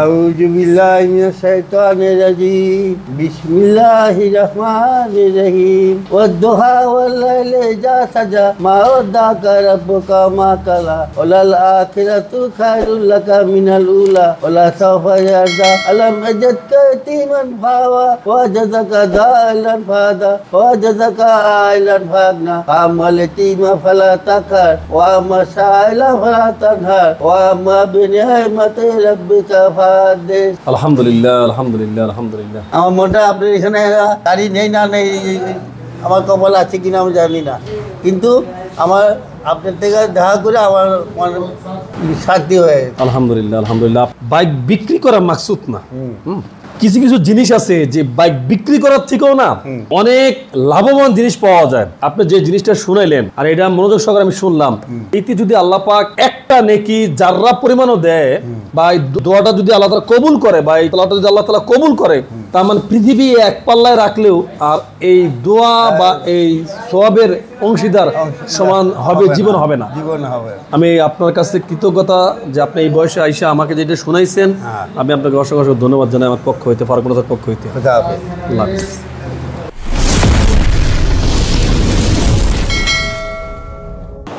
আউযু বিল্লাহি মিনাশ শাইতানির রাজিম বিসমিল্লাহির রহমানির রহিম ওয়াদ-দুহা ওয়াল-লাইলি ইযা সাজা মা ওয়াদ্দাকা রাব্বুকা মা কালা ওয়ালাল আখিরাতু খায়রুল লাকা মিনাল উলা ওয়ালা সাওফা ইয়ারদা আলাম আজাদকা ইয়াতীমান ফাওয়া ওয়াজাদাকা দাইলান ফাদা ওয়াজাদাকা আইলান ফাগনা আমাল ইয়াতীমা ফালা তাকার ওয়া আমা সাইলা ফালা তানহার ওয়া আমা বিনিআমাতি রাব্বিকা ফাহাদ্দিস। আলহামদুলিল্লাহ আলহামদুলিল্লাহ আলহামদুলিল্লাহ। আমার মনটা আপনার এখানে গাড়ি নেই না নেই, আমার কপাল আছে কিনা আমি জানি না, কিন্তু আমার আপনার থেকে দেখা করে আমার শান্তি হয়ে গেছে। আলহামদুলিল্লাহ আলহামদুলিল্লাহ। বাইক বিক্রি করা মাকসুদ না, কিছু কিছু জিনিস আছে যে বাইক বিক্রি করার থেকেও না অনেক লাভবান জিনিস পাওয়া যায়। আপনি যে জিনিসটা শুনাইলেন আর এটা মনোযোগ সহকারে আমি শুনলাম, এতে যদি আল্লাহ পাক একটা নেকি যাররা পরিমাণও দেয় বা এই দোয়াটা যদি আল্লাহ তাআলা কবুল করে বা এই দোয়াটা যদি আল্লাহ তাআলা কবুল করে, তার মানে পৃথিবী এক পাল্লায় রাখলেও আর এই দোয়া বা এই সওয়াবের অংশীদার সমান হবে জীবন হবে না। আমি আপনার কাছে কৃতজ্ঞতা যে আপনি এই বয়সে আইসা আমাকে যেটা শুনাইছেন, আমি আপনাকে অসংখ্য অসংখ্য ধন্যবাদ জানাই আমার পক্ষ হইতে, ফারুক নজর পক্ষ হইতে। আল্লাহ হাফেজ।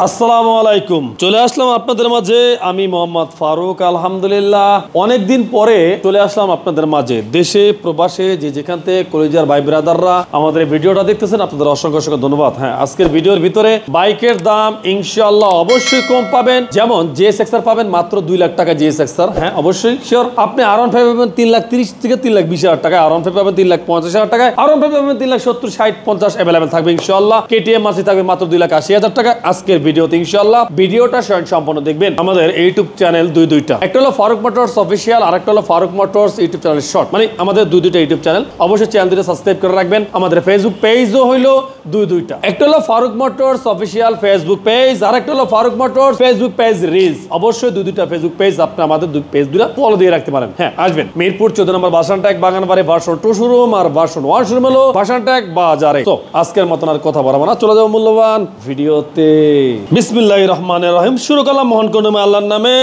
আসসালামু আলাইকুম। চলে আসলাম আপনাদের মাঝে আমি মোহাম্মদ ফারুক। আলহামদুলিল্লাহ অনেকদিন পরে চলে আসলাম আপনাদের মাঝে। দেশে প্রবাসে যে যেখান থেকে কলিজার ভাই ব্রাদাররা আমাদের ভিডিওটা দেখতেছেন, আপনাদের অসংখ্য অসংখ্য ধন্যবাদ। হ্যাঁ, আজকের ভিডিওর ভিতরে বাইকের দাম ইনশাআল্লাহ অবশ্যই কম পাবেন। যেমন জিএসএক্সআর পাবেন মাত্র 2 লাখ টাকা জিএসএক্সআর। হ্যাঁ অবশ্যই শিওর। আপনি R15 পাবেন 3,30,000 থেকে 3,20,000 টাকায়, R15 পাবেন 3,50,000 টাকায়, R15 পাবেন 3,70,000, 60, 50 অ্যাভেলেবেল থাকবে ইনশাআল্লাহ। কেটিএম মাসি থাকবে মাত্র 2,80,000 টাকা। আজকের ভিডিওতে ইনশাআল্লাহ ভিডিওটা সম্পূর্ণ দেখবেন। আমাদের ইউটিউব চ্যানেল দুইটা, একটা হলো ফারুক মোটরস অফিশিয়াল আর একটা হলো Faruk motors YouTube channel short, মানে আমাদের দুইটা ইউটিউব চ্যানেল। অবশ্যই চ্যানেল দুটো সাবস্ক্রাইব করে রাখবেন। আমাদের ফেসবুক পেজও হইলো দুইটা, একটা হলো Faruk motors official Facebook page আর একটা হলো Faruk motors Facebook page reels. অবশ্যই দুইটা ফেসবুক পেজ আপনি আমাদের পেজ দুটো ফলো দিয়ে রাখতে পারেন। হ্যাঁ, আসবেন মিরপুর 14 নম্বর বাসানট্যাগ বাগানবাড়ি ভার্সন 2 শোরুম আর ভার্সন 1 শোরুম হলো বাসানট্যাগ বাজারে। তো আজকের মতন আর কথা বাড়াবো না, চলে যাবো মূল্যবান ভিডিওতে। বিসমিল্লাহির রহমানির রহিম। শুরু করলাম মহান করুণাময় আল্লাহর নামে।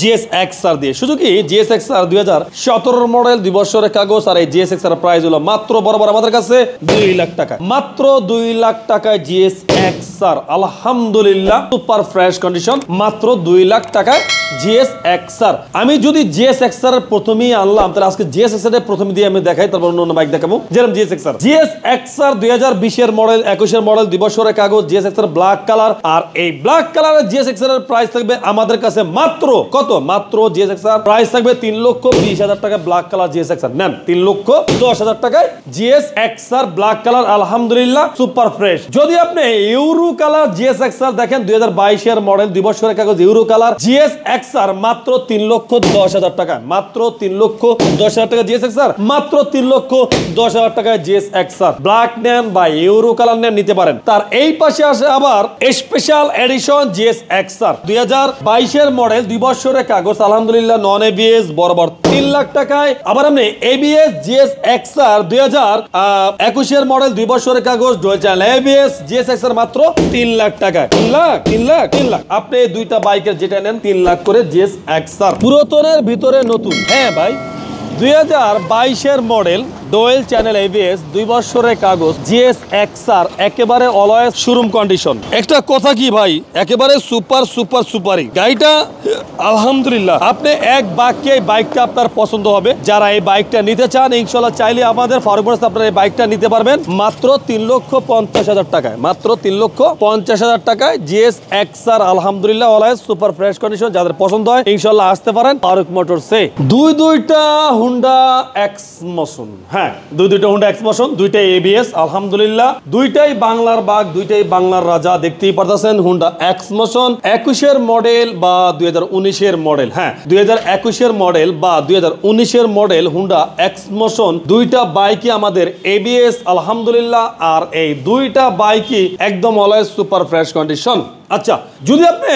জিএসএক্সআর দিয়ে সুজুকি জিএসএক্সআর 2017 মডেল 2 বছরের কাগজ। আর এই জিএসএক্সআর প্রাইস হলো মাত্র বরাবর আমাদের কাছে 2 লাখ টাকা, মাত্র 2 লাখ টাকায় জিএসএক্সআর। আলহামদুলিল্লাহ সুপার ফ্রেশ কন্ডিশন, মাত্র 2 লাখ টাকায় জিএসএক্সআর। আমি যদি জিএসএক্সআর প্রথমেই আনলাম, তাহলে আজকে জিএসএক্সআর এর প্রথমে দিয়ে আমি দেখাই, তারপর অন্য বাইক দেখাবো। যেরকম জিএসএক্সআর 2020 এর মডেল, 21 এর মডেল, 2 বছরের কাগজ, জিএসএক্সআর ব্ল্যাক কালার। আর এই ব্ল্যাক কালারের জিএসএক্সআর এর প্রাইস থাকবে আমাদের কাছে মাত্র কত? মাত্র জিএসএক্সআর প্রাইস থাকবে 3,20,000 টাকা। ব্ল্যাক কালার জিএসএক্সআর নেন 3,10,000 টাকায় জিএসএক্সআর ব্ল্যাক কালার। আলহামদুলিল্লাহ সুপার ফ্রেশ। যদি আপনি ইউরো কালার জিএসএক্সআর দেখেন, 2022 এর মডেল, 2 বছরের কাগজ, ইউরো কালার জিএসএক্সআর মাত্র 3,10,000 টাকা, মাত্র 3,10,000 টাকা জিএসএক্সআর, মাত্র 3,10,000 টাকায় জিএসএক্সআর। ব্ল্যাক নেন বা ইউরো কালার নেন, নিতে পারেন। তার এই পাশে আসে আবার স্পেশাল এডিশন জিএসএক্সআর 2022 এর মডেল, 2 বছরের কাগজ, আলহামদুলিল্লাহ নন এবিএস, বরাবর 3 লাখ টাকায়। আবার আপনি এবিএস জিএসএক্সআর 2021 এর মডেল, 2 বছরের কাগজ, ডুয়াল চ্যানেল এবিএস জিএসএক্সআর মাত্র 3 লাখ টাকায়। 3 লাখ। আপনি দুইটা বাইকের যেটা নেন 3 লাখ করে জিএসএক্সআর, পুরাতনের ভিতরে নতুন। হ্যাঁ ভাই, 2022 এর মডেল, ডুয়াল চ্যানেল এবিএস, 2 বছরের কাগজ, জিএসএক্সআর একেবারে অলওয়েজ শোরুম কন্ডিশন। একটা কথা কি ভাই, একেবারে সুপারই গাড়িটা। আলহামদুলিল্লাহ আপনি এক বাক্যে এই বাইকটা আপনার পছন্দ হবে। যারা এই বাইকটা নিতে চান ইনশাআল্লাহ চাইলে আমাদের ফারুক মোটরস আপনারা এই বাইকটা নিতে পারবেন মাত্র 3,50,000 টাকায়, মাত্র 3,50,000 টাকায় জিএসএক্সআর। আলহামদুলিল্লাহ অলওয়েজ সুপার ফ্রেশ কন্ডিশন। যাদের পছন্দ হয় ইনশাআল্লাহ আসতে পারেন ফারুক মোটরসে। দুইটা হুন্ডা এক্স মোশন। হ্যাঁ, দুইটা হুন্ডা এক্স মোশন, দুইটাই এবিএস। আলহামদুলিল্লাহ দুইটাই বাংলার বাঘ, দুইটাই বাংলার রাজা। দেখতেই পারতেছেন হুন্ডা এক্স মোশন 21 এর মডেল বা 2019 এর মডেল। হ্যাঁ, 2021 এর মডেল বা 2019 এর মডেল হুন্ডা এক্স মোশন, দুইটা বাইকই আমাদের এবিএস আলহামদুলিল্লাহ। আর এই দুইটা বাইকই একদম অলওয়েজ সুপার ফ্রেশ কন্ডিশন। আচ্ছা, যদি আপনি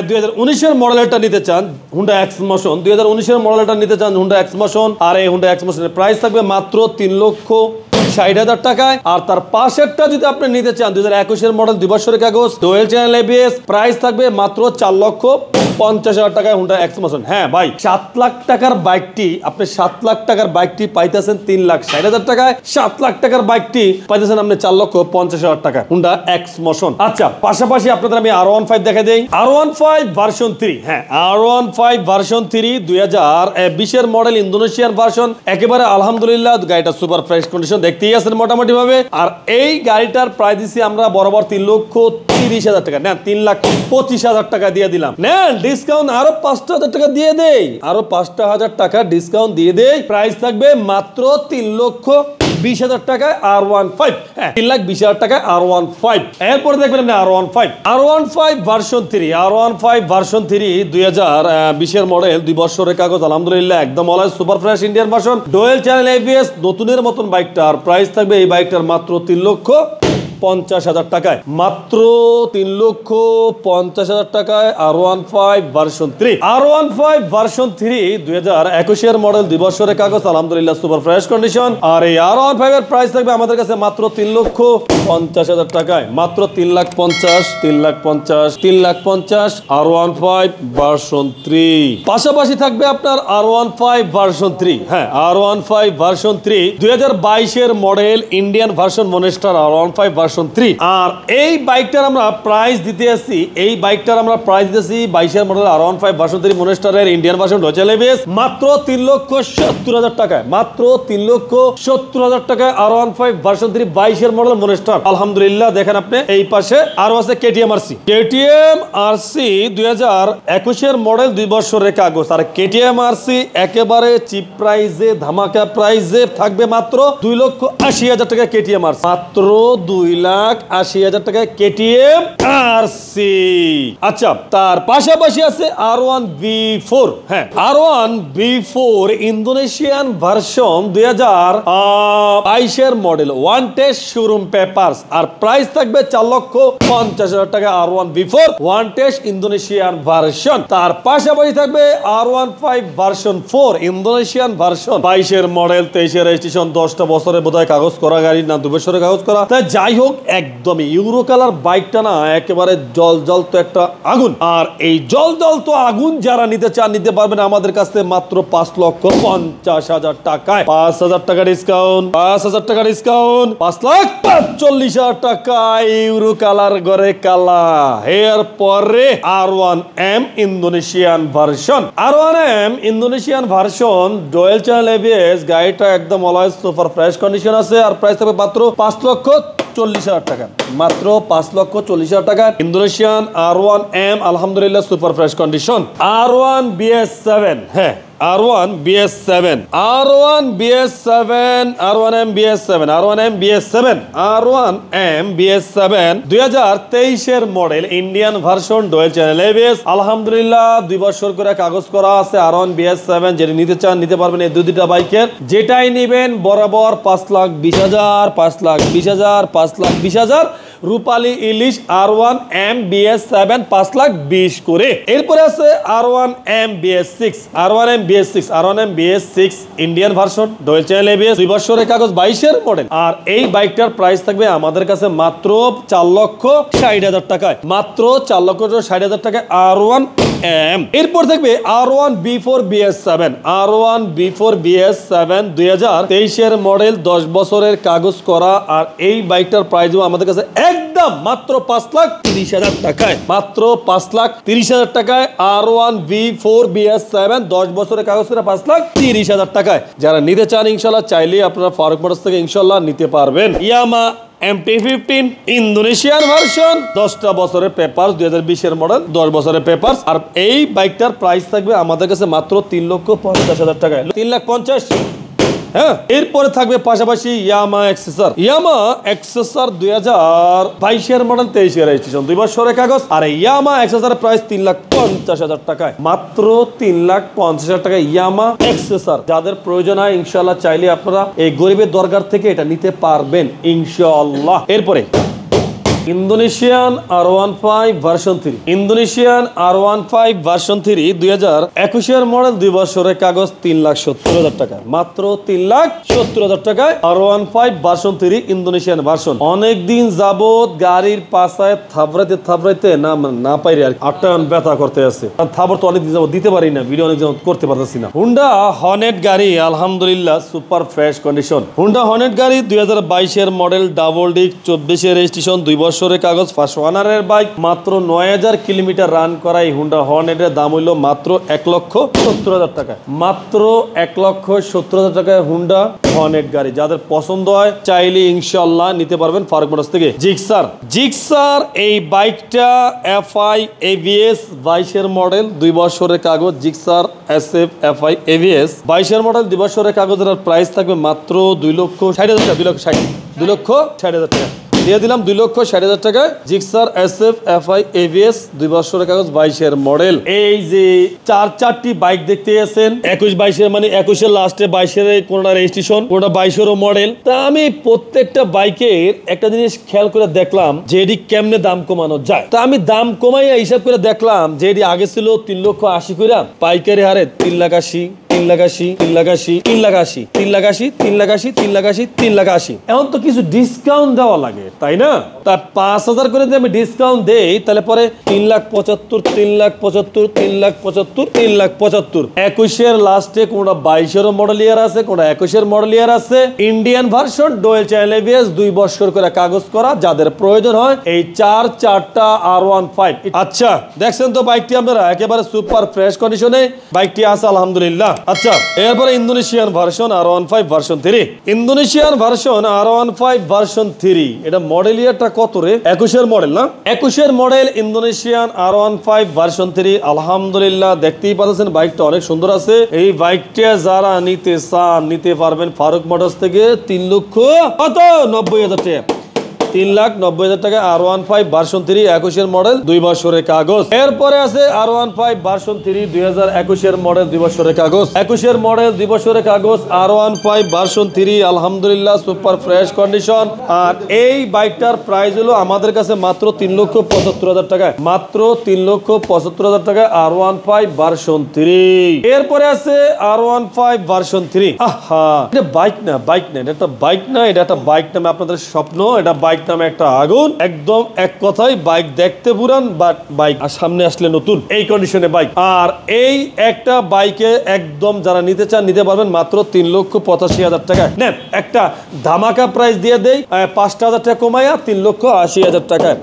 2019 এর মডেলটা নিতে চান হুন্ডা এক্স মোশন, 2019 এর মডেলটা নিতে চান হুন্ডা এক্স মোশন, আর এই হুন্ডা এক্স মোশনের প্রাইস থাকবে মাত্র 3,50,000 60,000 টাকায়। আর তার পাশেরটা যদি আপনি নিতে চান 2021 মডেল 2 বছরের কাগজ, ডুয়াল চ্যানেল ABS, প্রাইস থাকবে মাত্র 4,50,000 টাকায় হুন্ডা এক্সমোশন। হ্যাঁ ভাই, 7 লাখ টাকার বাইকটি আপনি 7 লাখ টাকার বাইকটি পাইতেছেন 3,60,000 টাকায়, 7 লাখ টাকার বাইকটি পাইতেছেন আপনি 4,50,000 টাকায় হুন্ডা এক্সমোশন। আচ্ছা, পাশাপাশি আপনাদের আমি R15 দেখা দেই। R15 ভার্সন 3, হ্যাঁ R15 ভার্সন 3 2020 এর মডেল, ইন্দোনেশিয়ান ভার্সন, একেবারে আলহামদুলিল্লাহ গাড়িটা সুপার ফ্রেশ কন্ডিশন, দেখতেই আছেন মোটামুটি ভাবে। আর এই গাড়িটার প্রাইস দিছি আমরা বরাবর 3,30,000 টাকা, না 3,25,000 টাকা দিয়ে দিলাম। নেন ডিসকাউন্ট আরো 5,000 টাকা দিয়ে দেই, আরো 5,000 টাকা ডিসকাউন্ট দিয়ে দেই। প্রাইস থাকবে মাত্র 3,20,000 টাকায় R15, হ্যাঁ 3,20,000 টাকায় R15। এরপরে দেখবেন আপনি R15 ভার্সন 3, R15 ভার্সন 3 2020 এর মডেল, 2 বছরের কাগজ, আলহামদুলিল্লাহ একদম always super fresh Indian version, dual channel ABS, নতুনের মতন বাইকটার প্রাইস থাকবে এই বাইকটার মাত্র 3,50,000 টাকায়, মাত্র 3,50,000 টাকায় R15 ভার্সন 3। R15 ভার্সন 3 2021 এর মডেল, 2 বছরের কাগজ, আলহামদুলিল্লাহ সুপার ফ্রেশ কন্ডিশন। আর এই R15 এর প্রাইস থাকবে আমাদের কাছে মাত্র 3,50,000 টাকায়, মাত্র 3,50,000 R15 ভার্সন 3। পাশাপাশি থাকবে আপনার R15 ভার্সন 3, হ্যাঁ R15 ভার্সন 3 2022 এর model, Indian version মনেস্টার R15 version 3। আর এই বাইকটার আমরা প্রাইস দিতে আসছি, এই বাইকটার আমরা প্রাইস দিতেছি 22 এর মডেল R15 ভার্সন 3 মনেস্টারের ইন্ডিয়ান ভার্সন ডুয়াল ABS মাত্র 3,70,000 টাকায়, মাত্র 3,70,000 টাকায় R15 ভার্সন 3 22 এর মডেল মনেস্টার। আলহামদুলিল্লাহ দেখেন আপনি এই পাশে আরো আছে KTM RC 2021 এর মডেল, 2 বছরের কাগজ। আর KTM RC একেবারে চিপ প্রাইসে, ধামাকা প্রাইসে থাকবে মাত্র 2,80,000 টাকা KTM RC, মাত্র 2,80,000 টাকায় KTM RC। আচ্ছা, তার পাশাপাশি আছে R1B4, হ্যাঁ R1B4 ইন্দোনেশিয়ান ভার্সন 2022 এর model, one test showroom papers, আর প্রাইস থাকবে 4,50,000 টাকা R1B4 one test Indonesian version. তার পাশাপাশি থাকবে R15 ভার্সন 4 ইন্দোনেশিয়ান ভার্সন, 22 এর মডেল, 23 এর রেজিস্ট্রেশন, 10টা বছরের বোধহয় কাগজ করা গাড়ি, না 2 বছরের কাগজ করা। তাই যাই হোক, একদমই ইউরো কালার বাইকটা না একেবারে জল তো একটা আগুন। আর এই জল তো আগুন যারা নিতে চান নিতে পারবেন আমাদের কাছে মাত্র 5,50,000 টাকায়, 5,000 টাকা ডিসকাউন্ট, 5,000 টাকা ডিসকাউন্ট, 5,40,000 টাকায় ইউরো কালার গরে কালা। এরপরে R1M Indonesian version, R1M Indonesian version dual channel ABS, গাড়িটা একদম অলওয়েজ সুপার ফ্রেশ কন্ডিশন আছে। আর প্রাইস থাকবে মাত্র 5,40,000 টাকা, মাত্র 5,40,000 টাকা ইন্দোনেশিয়ান R1M, আলহামদুলিল্লাহ সুপার ফ্রেশ কন্ডিশন। R1BS7, হ্যাঁ R1BS7, R1MBS7 2023 এর model, Indian version, dual channel ABS, আলহামদুলিল্লাহ 2 বছর করে কাগজ করা আছে। R1BS7 যেটা নিতে চান নিতে পারবেন এই দুইটা বাইকের, যেটাই নেবেন বরাবর 5,20,000, 5,20,000, 5,20,000 রূপালী ইলিশ R1MBS7 5,20,000 করে। এরপরে আছে R1MBS6 Indian version, dual channel ABS, 2 বছরের কাগজ, 22 এর মডেল। আর এই বাইকটার প্রাইস থাকবে আমাদের কাছে মাত্র 4,60,000 টাকায়, মাত্র 4,60,000 টাকায় R1M। এরপর থাকবে R1B4BS7 2023 এর মডেল, 10 বছরের কাগজ করা। আর এই বাইকটার প্রাইস আমাদের কাছে একদম মাত্র 5,30,000 টাকায়, মাত্র 5,30,000 টাকায় R1B4BS7 10 বছরের কাগজ করে 5,30,000 টাকায়। যারা নিতে চান ইনশাল্লাহ চাইলে আপনারা ফারুক মোটরস থেকে ইনশাল্লাহ নিতে পারবেন। ইয়ামা MT-15 ইন্দোনেশিয়ান ভার্সন, 10টা বছরের পেপারস, 2020 এর মডেল, 10 বছরের পেপারস। আর এই বাইকটার প্রাইস থাকবে আমাদের কাছে মাত্র 3,50,000 টাকায়, 3,50,000। হ্যাঁ, এরপরে থাকবে পাশাপাশি ইয়ামা এক্সেসর 2022 এর মডেল, 23 এর রেজিস্ট্রেশন, 2 বছরের কাগজ। আর ইয়ামা এক্সেসর প্রাইস 3,50,000 টাকায়, মাত্র 3,50,000 টাকায় ইয়ামা এক্সেসর। যাদের প্রয়োজন হয় ইনশাআল্লাহ চাইলে আপনারা এই গরিবের দরকার থেকে এটা নিতে পারবেন ইনশাআল্লাহ। এরপরে Indonesian R15 version 3, Indonesian R15 version 3 2021 model 2 বছরের কাগজ 3,70,000 টাকা, মাত্র 3,70,000 টাকায় R15 ভার্সন 3 ইন্দোনেশিয়ান ভার্সন। অনেকদিন যাবত গাড়ির পাশায় থাবড়াইতে না পাইরে আর আটটা ব্যথা করতে আছে, থাবর তো অনেকদিন যাবত দিতে পারি না, ভিডিও অনেক যাবত করতে পারতেছি না। হুন্ডা হর্নেট গাড়ি আলহামদুলিল্লাহ super fresh condition. Honda Hornet গাড়ি 2022 মডেল, ডাবল ডিক, 24 রেজিস্ট্রেশন, 2 বছরের কাগজ, ফার্স্ট ওনারের বাইক, মাত্র 9,000 কিলোমিটার রান করা এই হুন্ডা হর্নেটের দাম হইল মাত্র 1,70,000 টাকা, মাত্র 1,70,000 টাকায় হুন্ডা হর্নেট গাড়ি। যাদের পছন্দ হয় চাইলে ইনশাআল্লাহ নিতে পারবেন ফারুক মোটরস থেকে। জিক্সার এই বাইকটা FI ABS 22 মডেল, 2 বছরের কাগজ, Gixxer SF FI ABS 22 model, 2 বছরের কাগজের প্রাইস থাকবে মাত্র 2,60,000 টাকা, 2,60,000 টাকা দিয়ে দিলাম, 2,60,000 টাকায় জিক্সার SF FI ABS 2 বছরের কাগজ 22 মডেল। এই যে চারটি বাইক দেখতে আছেন, 21-22 মানে 21 লাস্টে 22 কোনটা রেজিস্ট্রেশন, কোনটা 22 মডেল। তা আমি প্রত্যেকটা বাইকের একটা জিনিস খেয়াল করে দেখলাম যে এটি কেমনে দাম কমানো যায়। তা আমি দাম কমাইয়া হিসাব করে দেখলাম যে এটি আগে ছিল 3,80,000 করে, পাইকারি হারে 3,80,000, 3,80,000, 3,80,000, 3,80,000, 3,80,000, 3,80,000, 3,80,000, 3,80,000। এখন তো কিছু ডিসকাউন্ট দেওয়া লাগে, তাই না? তা 5,000 করে যদি আমি ডিসকাউন্ট দেই তাহলে পরে 3,75,000, 3,75,000, 3,75,000, 3,75,000। 21 লাস্টে কোনটা 22 মডেল ইয়ার আছে, কোনটা 21 মডেল ইয়ার আছে। Indian version, dual channel ABS, 2 বছর করে কাগজ করা। যাদের প্রয়োজন হয় এই চারটা R15। আচ্ছা দেখছেন তো বাইকটি আপনারা একেবারে সুপার ফ্রেশ কন্ডিশনে বাইকটি আছে আলহামদুলিল্লাহ। আচ্ছা এরপরে Indonesian version R15 version 3, Indonesian version R15 version 3, এটা মডেল ইয়ারটা কত রে? 21 মডেল না, 21 মডেল ইন্দোনেশিয়ান R15 ভার্সন 3 আলহামদুলিল্লাহ। দেখতেই পাচ্ছেন বাইকটা অনেক সুন্দর আছে। এই বাইকটা যারা নিতে চান নিতে পারবেন ফারুক মোটরস থেকে 3,90,000 টাকা, 3,90,000 টাকা R15 ভার্সন 3 21 মডেল, 2 বছরের কাগজ। এরপরে আছে R15 ভার্সন 3 2021 মডেল, 2 বছরের কাগজ, 21 মডেল, 2 বছরের কাগজ R15 ভার্সন 3 আলহামদুলিল্লাহ সুপার ফ্রেশ কন্ডিশন। আর এই বাইকটার প্রাইস হলো আমাদের কাছে মাত্র 3,75,000 টাকায়, মাত্র 3,75,000 টাকা R15 ভার্সন 3। এরপরে আছে R15 ভার্সন 3। আহা এটা বাইক না, এটা একটা বাইক না, এটা একটা বাইক নামে আপনাদের স্বপ্ন, এটা বাইক নামে একটা আগুন। একদম এক কথায় বাইক দেখতে পুরান, বাট বাইক সামনে আসলে নতুন, এই কন্ডিশনে বাইক। আর এই একটা বাইকে একদম যারা নিতে চান নিতে পারবেন মাত্র 3,85,000 টাকায়। নেন একটা ধামাকা প্রাইস দিয়ে দেই, 5,000 টাকা কমাইয়া 3,80,000 টাকায়।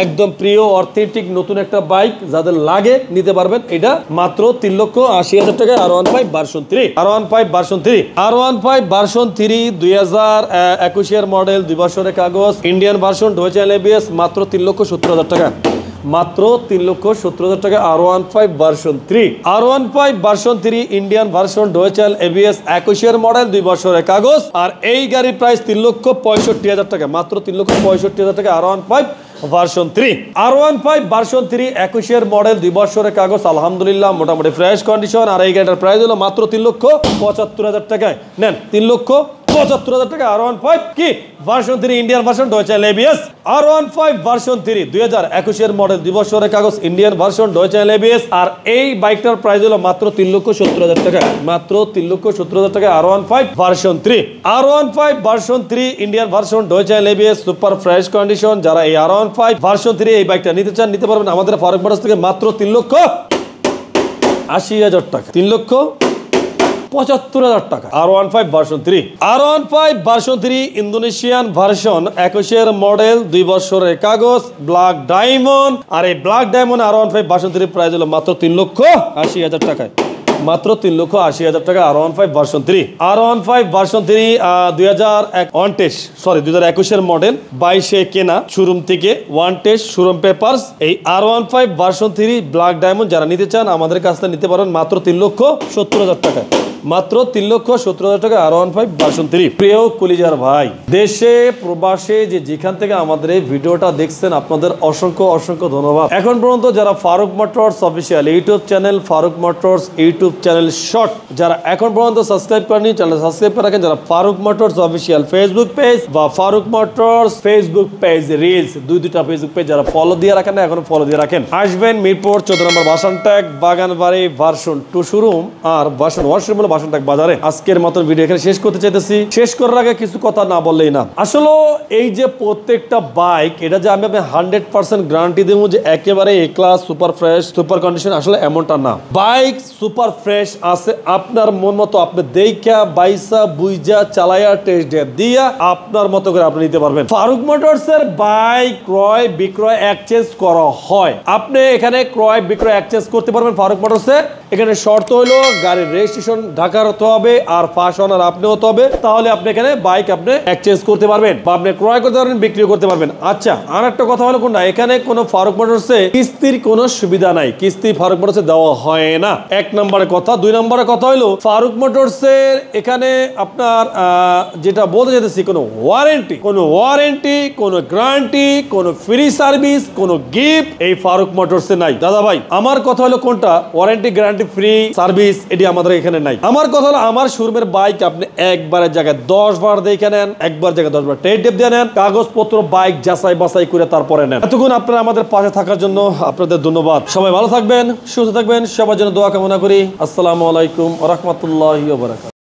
একদম প্রিয় অথেন্টিক নতুন একটা বাইক যাদের লাগে নিতে পারবেন, এটা মাত্র 3,80,000 টাকায় R15 version 3, R15 version 3, R15 version 3 2021 model, 2 বছরের কাগজ, Indian version, dual channel ABS, মাত্র 3,70,000 টাকা, মাত্র 3,70,000 টাকা R15 version 3, R15 version 3 Indian version, dual channel ABS, 21 model, 2 বছরের কাগজ। আর এই গাড়ির প্রাইস 3,65,000 টাকা, মাত্র 3,65,000 টাকা R15 version 3, R15 version 3 21 model, 2 বছরের কাগজ আলহামদুলিল্লাহ মোটামুটি ফ্রেশ কন্ডিশন। আর এই গাড়িটার প্রাইস হলো মাত্র 3,75,000 টাকায়। নেন 3,75,000 টাকা R15 কি version 3 Indian version, dual channel ABS, R15 version 3 2021 model, 2 বছরের কাগজ, Indian version, dual channel ABS। আর এই বাইকটার প্রাইস হলো মাত্র 3,70,000 টাকা, মাত্র 3,70,000 টাকা R15 version 3, R15 version 3 Indian version, dual channel ABS, super fresh condition. যারা এই R15 ভার্সন 3 এই বাইকটা নিতে চান নিতে পারবেন আমাদের ফারুক মোটরস থেকে মাত্র 3,80,000 টাকা, 3,75,000 টাকা R15 version 3, R15 version 3 Indonesian version, 21 model, 2 বছরের কাগজ, ব্ল্যাক ডায়মন্ড। আর এই black diamond R15 version 3 price হলো মাত্র 3,80,000 টাকায়, মাত্র 3,80,000 টাকা R15 version 3, R15 version 3 2021 model, 22 কেনা শোরুম থেকে, 1 টেস্ট শোরুম পেপারস। এই R15 ভার্সন 3 ব্ল্যাক ডায়মন্ড যারা নিতে চান আমাদের কাছ থেকে নিতে পারেন মাত্র 3,70,000 টাকা। মাত্র 3,70,000 টাকা R15 ভার্সন 3। প্রিয় কলিজার ভাই, দেশে প্রবাসে যেখান থেকে আমাদের এই ভিডিওটা দেখছেন আপনাদের অসংখ্য অসংখ্য ধন্যবাদ। এখন পর্যন্ত যারা Faruk motors official YouTube channel, Faruk motors YouTube channel short যারা এখন পর্যন্ত সাবস্ক্রাইব করেনি, চ্যানেল সাবস্ক্রাইব করে রাখেন। যারা Faruk motors official Facebook page বা Faruk motors Facebook page reels দুইটা ফেসবুক পেজ যারা ফলো দিয়ে রাখেন না, এখন ফলো দিয়ে রাখেন। আসবেন মিরপুর 14 নম্বর বাসানট্যাগ বাগানবাড়ি ভার্সন 2 শোরুম আর ভার্সন 1 শোরুম হলো বাসানট্যাগ বাজারে। আজকের মতন ভিডিও এখানে শেষ করতে চাইতেছি। শেষ করার আগে কিছু কথা না বললেই না। আসলে এই যে প্রত্যেকটা বাইক, এটা যে আমি 100% গ্যারান্টি দেবো যে একেবারে A class super fresh super condition, আসলে এমনটা না। বাইক সুপার ফ্রেশ আছে, আপনার মন মতো আপনি দেখা বাইসা বুইজা চালায়া টেস্ট ড্রাইভ দিয়া আপনার মতো করে আপনি নিতে পারবেন। ফারুক মোটরসের বাইক ক্রয় বিক্রয় এক্সচেঞ্জ করা হয়। আপনি এখানে ক্রয় বিক্রয় এক্সচেঞ্জ করতে পারবেন ফারুক মোটরসের। এখানে শর্ত হলো গাড়ির রেজিস্ট্রেশন ঢাকার হতে হবে আর ফার্স্ট ওনার আপনি হতে হবে, তাহলে আপনি এখানে বাইক আপনি এক্সচেঞ্জ করতে পারবেন বা আপনি ক্রয় করতে পারবেন, বিক্রি করতে পারবেন। আচ্ছা, আর একটা কথা হলো কোনটা, এখানে কোনো ফারুক মোটরসে কিস্তির কোনো সুবিধা নাই, কিস্তি ফারুক মোটরসে দেওয়া হয় না, এক নম্বরের কথা। দুই নম্বরের কথা হলো ফারুক মোটরসের এখানে আপনার যেটা বলতে যেতেছি, কোনো ওয়ারেন্টি কোনো গ্যারান্টি কোনো ফ্রি সার্ভিস কোনো গিফট এই ফারুক মোটরসে নাই। দাদা ভাই, আমার কথা হলো কোনটা, ওয়ারেন্টি গ্যারান্টি ফ্রি সার্ভিস এটি আমাদের এখানে নাই। আমার কথা হলো আমার শোরুমের বাইক আপনি একবারের জায়গায় 10 বার দেখে নেন, একবার জায়গায় 10 বার টেস্ট ড্রাইভ দিয়ে নেন, কাগজপত্র বাইক যাচাই বাছাই করে তারপরে নেন। এতক্ষণ আপনারা আমাদের পাশে থাকার জন্য আপনাদের ধন্যবাদ। সবাই ভালো থাকবেন, সুস্থ থাকবেন, সবার জন্য দোয়া কামনা করি। আসসালামু আলাইকুম ওয়া রাহমাতুল্লাহি ওয়া বারাকাতুহু।